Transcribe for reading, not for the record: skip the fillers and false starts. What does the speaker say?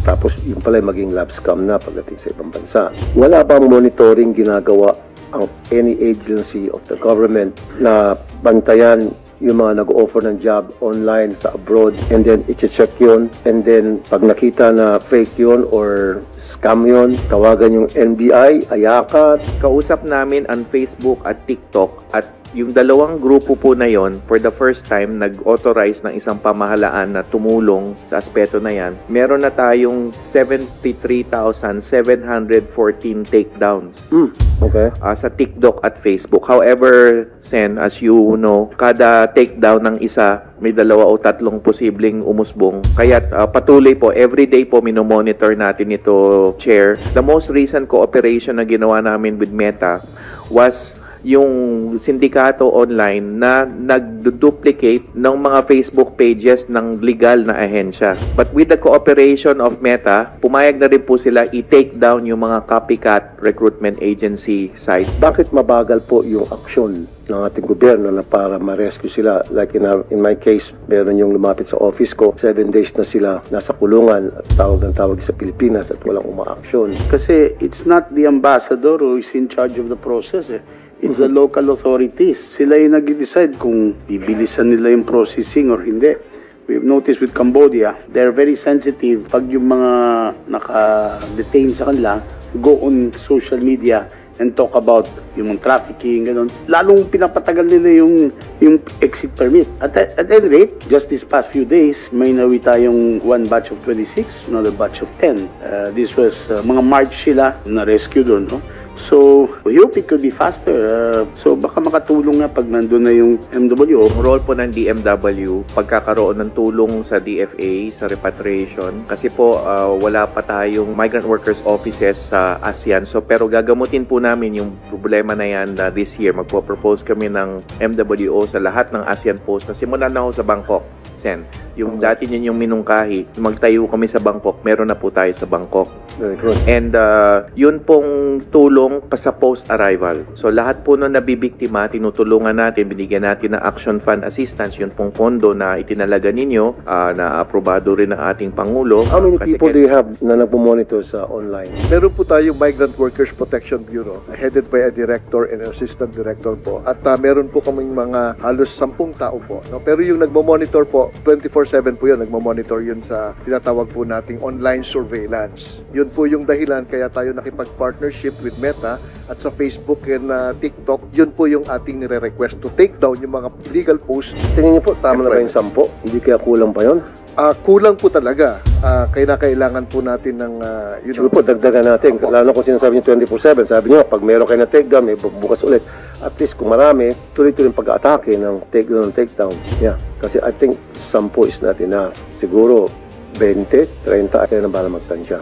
Tapos yung pala maging lab scam na pagdating sa ibang bansa. Wala bang monitoring ginagawa ang any agency of the government na bantayan yung mga nag-offer ng job online sa abroad, and then i-check yun, and then pag nakita na fake yun or scam yun, tawagan yung NBI, AYACA. Kausap namin ang Facebook at TikTok, at yung dalawang grupo po na yon, for the first time, nag-authorize ng isang pamahalaan na tumulong sa aspeto na yan. Meron na tayong 73,714 takedowns. Okay. Sa TikTok at Facebook. However, Sen, as you know, kada takedown ng isa, may dalawa o tatlong posibleng umusbong. Kaya patuloy po, everyday po minomonitor natin ito, Chair. The most recent cooperation na ginawa namin with Meta was yung sindikato online na nag-duplicate ng mga Facebook pages ng legal na ahensya. But with the cooperation of Meta, pumayag na rin po sila i-take down yung mga copycat recruitment agency site. Bakit mabagal po yung aksyon ng ating gobyerno na para ma-rescue sila? Like in my case, meron yung lumapit sa office ko, 7 days na sila nasa kulungan at tawag sa Pilipinas at walang umaaksyon. Kasi it's not the ambassador who is in charge of the process. It's the local authorities. Sila yung nag-decide kung bibilisan nila yung processing or hindi. We've noticed with Cambodia, they're very sensitive. Pag yung mga naka-detain sa kanila, go on social media and talk about human trafficking, gano'n. Lalong pinapatagal nila yung exit permit. At any rate, just this past few days, may nawi tayong one batch of 26, another batch of 10. This was mga March sila na rescue doon, no? So, we hope it could be faster. So, baka makatulong na pag nandun na yung MWO. Ang role po ng DMW, pagkakaroon ng tulong sa DFA, sa repatriation. Kasi po, wala pa tayong migrant workers offices sa ASEAN. So, pero gagamutin po namin yung problema na yan this year. Magpo-propose kami ng MWO sa lahat ng ASEAN post na simulan na ho sa Bangkok. Sen, yung dati ninyong minungkahi, magtayo kami sa Bangkok, meron na po tayo sa Bangkok. Very good. And yun pong tulong pa sa post-arrival. So lahat po nung nabibiktima, tinutulungan natin, binigyan natin ng Action Fund Assistance, yun pong pondo na itinalaga ninyo, na aprobado rin ng ating Pangulo. How many people do you have na nagpo-monitor sa online? Meron po tayong Migrant Workers Protection Bureau, headed by a director and assistant director po. At meron po kaming mga halos 10 tao po. No? Pero yung nagmo-monitor po, 24/7 po yun, nagmo-monitor yun sa tinatawag po nating online surveillance. Yun po yung dahilan kaya tayo nakipag-partnership with Meta at sa Facebook and TikTok, yun po yung ating nire-request to take down yung mga legal posts. Tingin niyo po, tama na ba yung 10? Hindi kaya kulang pa yun? Kulang po talaga. Kailangan po natin ng Siguro po, dagdagan natin. Lalo kung sinasabi niyo 24/7, sabi niyo, pag meron kayo na takedown, may bukas ulit. At least kung marami, tuloy-tuloy yung pag-atake ng takedown. Yeah. Kasi I think 10 is not enough. Siguro 20, 30 ay na bala magtansya.